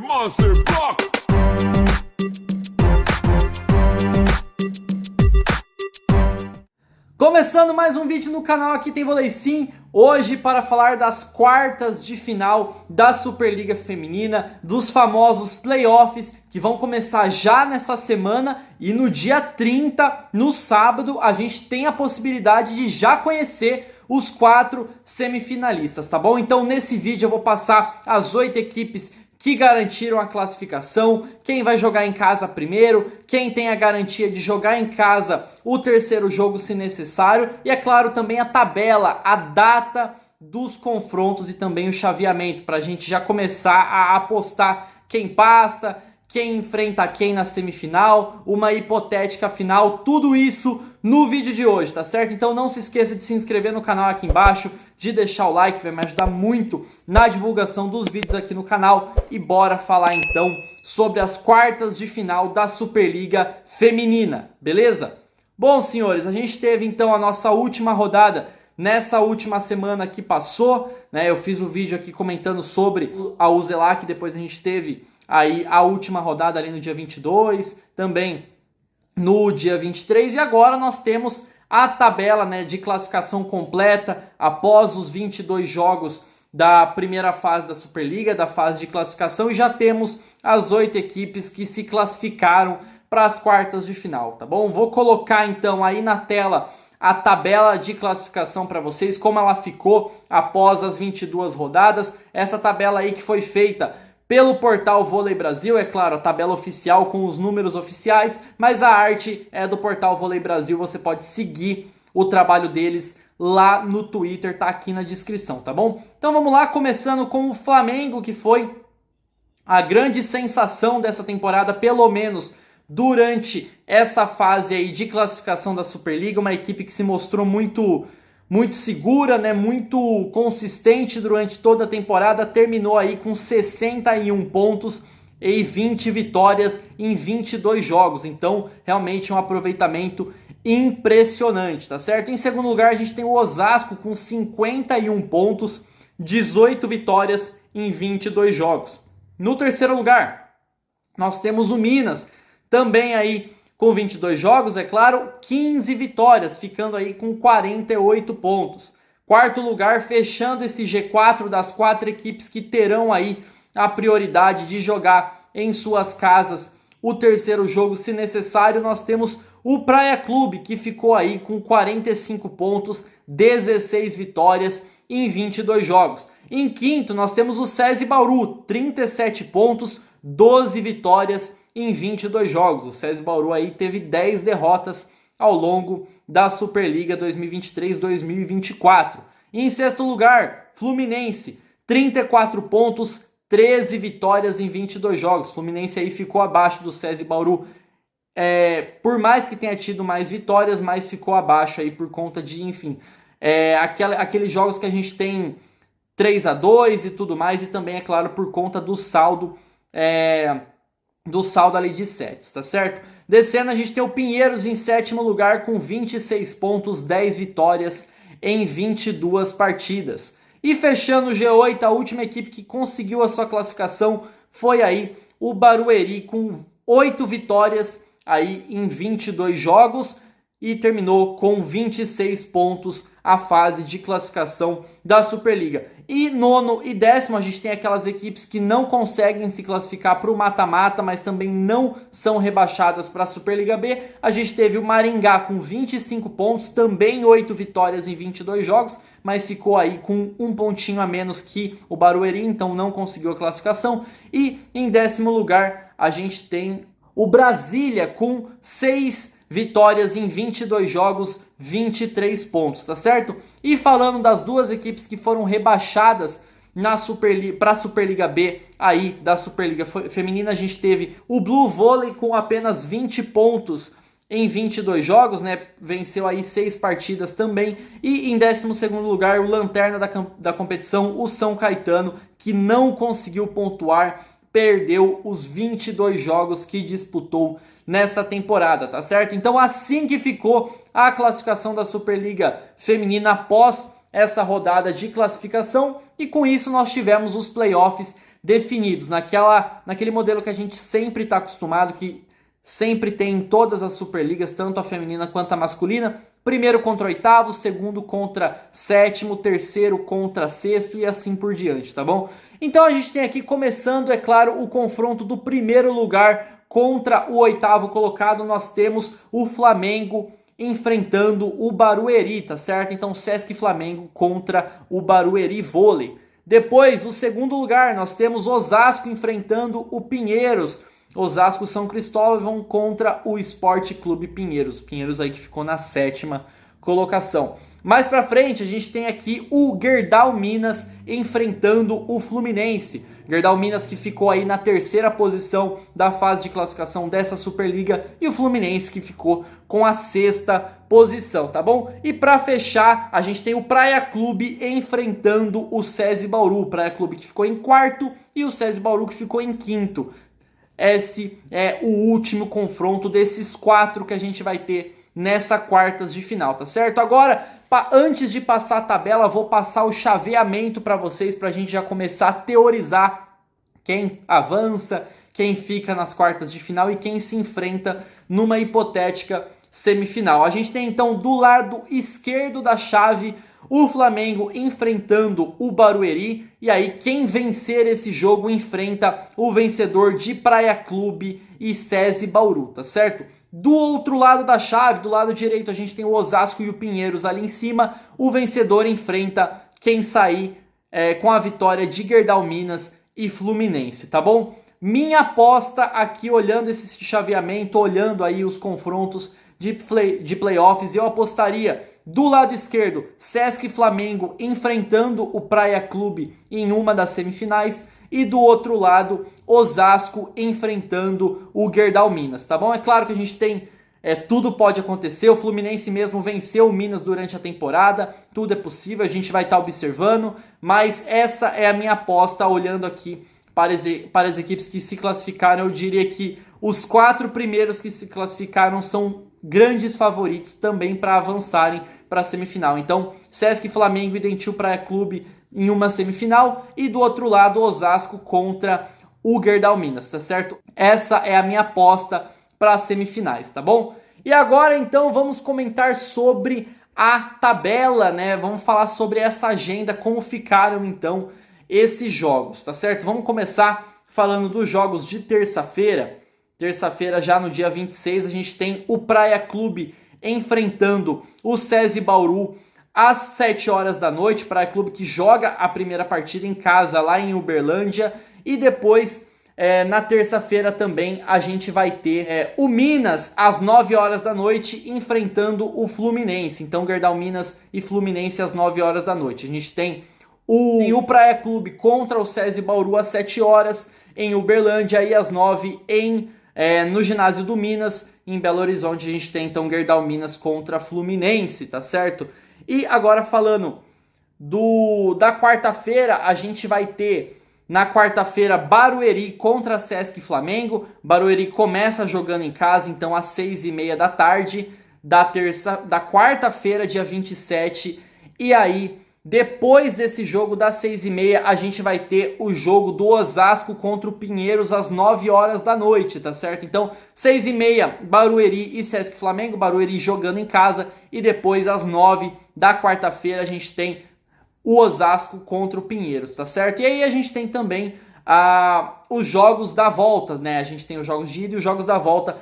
Monster Block. Começando mais um vídeo no canal, aqui tem Vôlei Sim, hoje para falar das quartas de final da Superliga Feminina, dos famosos playoffs que vão começar já nessa semana e no dia 30, no sábado, a gente tem a possibilidade de já conhecer os 4 semifinalistas, tá bom? Então nesse vídeo eu vou passar as 8 equipes que garantiram a classificação, quem vai jogar em casa primeiro, quem tem a garantia de jogar em casa o terceiro jogo se necessário, e é claro também a tabela, a data dos confrontos e também o chaveamento, para a gente já começar a apostar quem passa, quem enfrenta quem na semifinal, uma hipotética final, tudo isso no vídeo de hoje, tá certo? Então não se esqueça de se inscrever no canal aqui embaixo, de deixar o like, vai me ajudar muito na divulgação dos vídeos aqui no canal. E bora falar então sobre as quartas de final da Superliga Feminina, beleza? Bom, senhores, a gente teve então a nossa última rodada nessa última semana que passou, né? Eu fiz um vídeo aqui comentando sobre a Uzelac, depois a gente teve aí a última rodada ali no dia 22, também no dia 23, e agora nós temos a tabela, né, de classificação completa após os 22 jogos da primeira fase da Superliga, da fase de classificação, e já temos as 8 equipes que se classificaram para as quartas de final, tá bom? Vou colocar então aí na tela a tabela de classificação para vocês, como ela ficou após as 22 rodadas, essa tabela aí que foi feita pelo portal Vôlei Brasil, é claro, a tabela oficial com os números oficiais, mas a arte é do portal Vôlei Brasil, você pode seguir o trabalho deles lá no Twitter, tá aqui na descrição, tá bom? Então vamos lá, começando com o Flamengo, que foi a grande sensação dessa temporada, pelo menos durante essa fase aí de classificação da Superliga, uma equipe que se mostrou muito segura, né? Muito consistente durante toda a temporada, terminou aí com 61 pontos e 20 vitórias em 22 jogos, então realmente um aproveitamento impressionante, tá certo? Em segundo lugar a gente tem o Osasco com 51 pontos, 18 vitórias em 22 jogos. No terceiro lugar nós temos o Minas, também aí com 22 jogos, é claro, 15 vitórias, ficando aí com 48 pontos. Quarto lugar, fechando esse G4 das 4 equipes que terão aí a prioridade de jogar em suas casas o terceiro jogo, se necessário, nós temos o Praia Clube, que ficou aí com 45 pontos, 16 vitórias em 22 jogos. Em quinto, nós temos o SESI Bauru, 37 pontos, 12 vitórias em 22 jogos. O SESI Bauru aí teve 10 derrotas ao longo da Superliga 2023-2024. Em sexto lugar, Fluminense, 34 pontos, 13 vitórias em 22 jogos. Fluminense aí ficou abaixo do SESI Bauru, por mais que tenha tido mais vitórias, mas ficou abaixo aí por conta de, enfim, aqueles jogos que a gente tem 3-2 e tudo mais, e também, é claro, por conta do saldo ali de sets, tá certo? Descendo a gente tem o Pinheiros em sétimo lugar com 26 pontos, 10 vitórias em 22 partidas. E fechando o G8, a última equipe que conseguiu a sua classificação foi aí o Barueri com 8 vitórias aí em 22 jogos e terminou com 26 pontos a fase de classificação da Superliga. E nono e décimo a gente tem aquelas equipes que não conseguem se classificar para o mata-mata, mas também não são rebaixadas para a Superliga B. A gente teve o Maringá com 25 pontos, também 8 vitórias em 22 jogos, mas ficou aí com um pontinho a menos que o Barueri, então não conseguiu a classificação. E em décimo lugar a gente tem o Brasília com 6 vitórias em 22 jogos, 23 pontos, tá certo? E falando das duas equipes que foram rebaixadas para a Superliga B aí da Superliga Feminina, a gente teve o Blue Volley com apenas 20 pontos em 22 jogos, né? Venceu aí 6 partidas também. E em 12º lugar, o lanterna da competição, o São Caetano, que não conseguiu pontuar, perdeu os 22 jogos que disputou nessa temporada, tá certo? Então assim que ficou a classificação da Superliga Feminina após essa rodada de classificação, e com isso nós tivemos os playoffs definidos naquele modelo que a gente sempre está acostumado, que sempre tem em todas as Superligas, tanto a feminina quanto a masculina. Primeiro contra oitavo, segundo contra sétimo, terceiro contra sexto e assim por diante, tá bom? Então a gente tem aqui, começando, é claro, o confronto do primeiro lugar contra o oitavo colocado. Nós temos o Flamengo enfrentando o Barueri, tá certo? Então Sesc Flamengo contra o Barueri Vôlei. Depois, o segundo lugar, nós temos Osasco enfrentando o Pinheiros. Osasco São Cristóvão contra o Esporte Clube Pinheiros. Pinheiros aí que ficou na 7ª colocação. Mais pra frente, a gente tem aqui o Gerdau Minas enfrentando o Fluminense. Gerdau Minas que ficou aí na 3ª posição da fase de classificação dessa Superliga e o Fluminense que ficou com a 6ª posição, tá bom? E para fechar, a gente tem o Praia Clube enfrentando o SESI Bauru. O Praia Clube que ficou em 4º e o SESI Bauru que ficou em 5º. Esse é o último confronto desses 4 que a gente vai ter nessa quartas de final, tá certo? Agora, antes de passar a tabela, vou passar o chaveamento para vocês, para a gente já começar a teorizar quem avança, quem fica nas quartas de final e quem se enfrenta numa hipotética semifinal. A gente tem então do lado esquerdo da chave o Flamengo enfrentando o Barueri, e aí quem vencer esse jogo enfrenta o vencedor de Praia Clube e SESI Bauru, tá certo? Do outro lado da chave, do lado direito, a gente tem o Osasco e o Pinheiros ali em cima. O vencedor enfrenta quem sair com a vitória de Gerdau Minas e Fluminense, tá bom? Minha aposta aqui, olhando esse chaveamento, olhando aí os confrontos de playoffs, eu apostaria do lado esquerdo, Sesc Flamengo enfrentando o Praia Clube em uma das semifinais, e do outro lado, Osasco enfrentando o Gerdau Minas, tá bom? É claro que a gente tem, tudo pode acontecer, o Fluminense mesmo venceu o Minas durante a temporada, tudo é possível, a gente vai estar observando, mas essa é a minha aposta, olhando aqui para as equipes que se classificaram. Eu diria que os 4 primeiros que se classificaram são grandes favoritos também para avançarem para a semifinal. Então, Sesc Flamengo e Dentil Praia Clube em uma semifinal, e do outro lado, Osasco contra o Gerdau Minas, tá certo? Essa é a minha aposta para as semifinais, tá bom? E agora, então, vamos comentar sobre a tabela, né? Vamos falar sobre essa agenda, como ficaram, então, esses jogos, tá certo? Vamos começar falando dos jogos de terça-feira. Terça-feira, já no dia 26, a gente tem o Praia Clube enfrentando o SESI Bauru às 7 horas da noite. Praia Clube que joga a primeira partida em casa lá em Uberlândia. E depois, na terça-feira também, a gente vai ter o Minas às 9 horas da noite enfrentando o Fluminense. Então, Gerdau Minas e Fluminense às 9 horas da noite. A gente tem o Praia Clube contra o SESI Bauru às 7 horas em Uberlândia, e às 9 no ginásio do Minas, em Belo Horizonte. A gente tem então Gerdau Minas contra Fluminense, tá certo? E agora falando da quarta-feira, a gente vai ter na quarta-feira Barueri contra Sesc Flamengo. Barueri começa jogando em casa, então às 6h30 da tarde da quarta-feira, dia 27. E aí, depois desse jogo das 6h30, a gente vai ter o jogo do Osasco contra o Pinheiros às 9 horas da noite, tá certo? Então, 6h30, Barueri e Sesc Flamengo, Barueri jogando em casa, e depois às 9 da quarta-feira a gente tem o Osasco contra o Pinheiros, tá certo? E aí a gente tem também os jogos da volta, né? A gente tem os jogos de ida e os jogos da volta.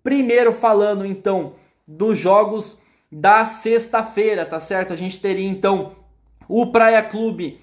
Primeiro falando, então, dos jogos da sexta-feira, tá certo? A gente teria, então, o Praia Clube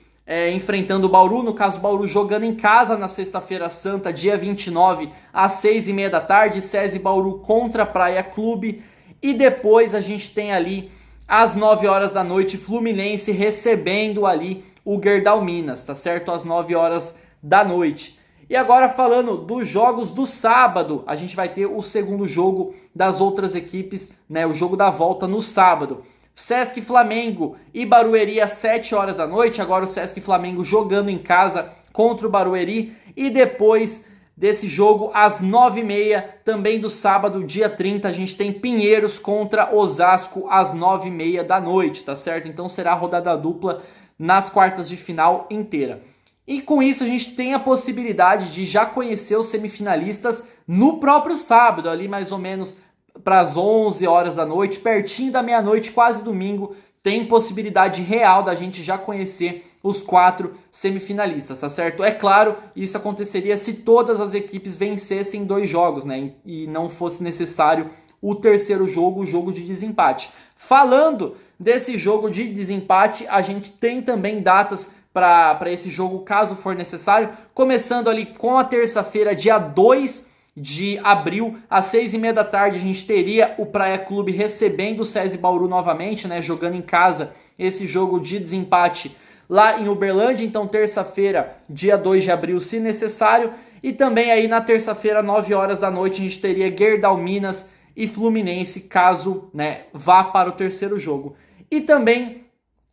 enfrentando o Bauru, no caso o Bauru jogando em casa na sexta-feira santa, dia 29, às 6h30 da tarde, SESI Bauru contra Praia Clube. E depois a gente tem ali, às 9 horas da noite, Fluminense recebendo ali o Gerdau Minas, tá certo? Às 9 horas da noite. E agora falando dos jogos do sábado, a gente vai ter o segundo jogo das outras equipes, né? O jogo da volta no sábado. Sesc Flamengo e Barueri às 7 horas da noite. Agora o Sesc Flamengo jogando em casa contra o Barueri. E depois desse jogo, às 9h30, também do sábado, dia 30, a gente tem Pinheiros contra Osasco às 9h30 da noite, tá certo? Então será a rodada dupla nas quartas de final inteira. E com isso a gente tem a possibilidade de já conhecer os semifinalistas no próprio sábado, ali mais ou menos para as 11 horas da noite, pertinho da meia-noite, quase domingo, tem possibilidade real da gente já conhecer os 4 semifinalistas, tá certo? É claro, isso aconteceria se todas as equipes vencessem 2 jogos, né? E não fosse necessário o terceiro jogo, o jogo de desempate. Falando desse jogo de desempate, a gente tem também datas para esse jogo, caso for necessário, começando ali com a terça-feira, dia 2 de abril, às 6h30 da tarde, a gente teria o Praia Clube recebendo o SESI Bauru novamente, né, jogando em casa esse jogo de desempate lá em Uberlândia. Então, terça-feira, dia 2 de abril, se necessário. E também aí na terça-feira, 9 horas da noite, a gente teria Gerdau Minas e Fluminense, caso, né, vá para o terceiro jogo. E também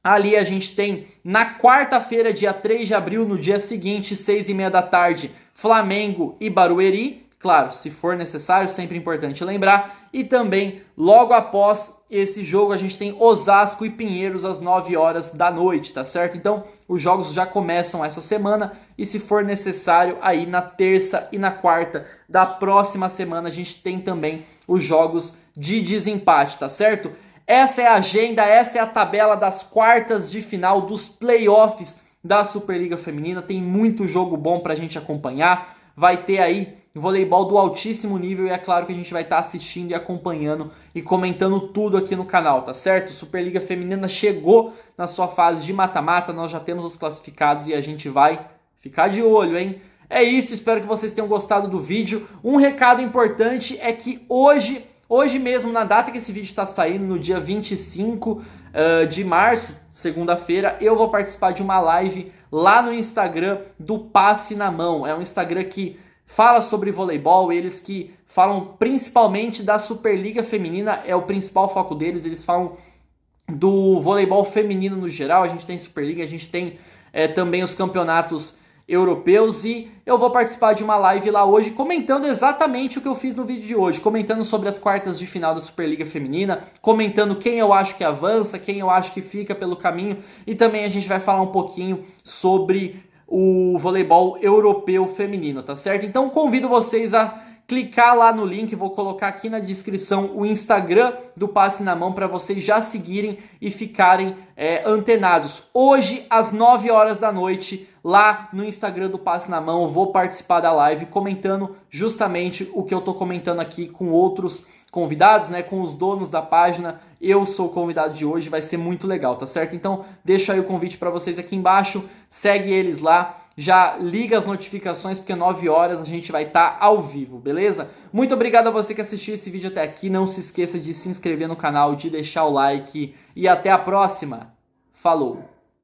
ali a gente tem na quarta-feira, dia 3 de abril, no dia seguinte, 6h30 da tarde, Flamengo e Barueri. Claro, se for necessário, sempre importante lembrar. E também, logo após esse jogo, a gente tem Osasco e Pinheiros às 9 horas da noite, tá certo? Então, os jogos já começam essa semana e se for necessário, aí na terça e na quarta da próxima semana, a gente tem também os jogos de desempate, tá certo? Essa é a agenda, essa é a tabela das quartas de final dos playoffs da Superliga Feminina. Tem muito jogo bom pra gente acompanhar. Vai ter aí voleibol do altíssimo nível e é claro que a gente vai estar assistindo e acompanhando e comentando tudo aqui no canal, tá certo? Superliga Feminina chegou na sua fase de mata-mata, nós já temos os classificados e a gente vai ficar de olho, hein? É isso, espero que vocês tenham gostado do vídeo. Um recado importante é que hoje mesmo, na data que esse vídeo está saindo, no dia 25 de março, segunda-feira, eu vou participar de uma live lá no Instagram do Passe na Mão. É um Instagram que fala sobre voleibol, eles que falam principalmente da Superliga Feminina, é o principal foco deles, eles falam do voleibol feminino no geral, a gente tem Superliga, a gente tem também os campeonatos europeus e eu vou participar de uma live lá hoje comentando exatamente o que eu fiz no vídeo de hoje, comentando sobre as quartas de final da Superliga Feminina, comentando quem eu acho que avança, quem eu acho que fica pelo caminho e também a gente vai falar um pouquinho sobre o voleibol europeu feminino, tá certo? Então convido vocês a clicar lá no link, vou colocar aqui na descrição o Instagram do Passe na Mão para vocês já seguirem e ficarem antenados. Hoje, às 9 horas da noite, lá no Instagram do Passe na Mão, eu vou participar da live comentando justamente o que eu tô comentando aqui com outros convidados, né, com os donos da página. Eu sou o convidado de hoje, vai ser muito legal, tá certo? Então, deixa aí o convite para vocês aqui embaixo, segue eles lá, já liga as notificações, porque 9 horas a gente vai estar ao vivo, beleza? Muito obrigado a você que assistiu esse vídeo até aqui, não se esqueça de se inscrever no canal, de deixar o like e até a próxima. Falou!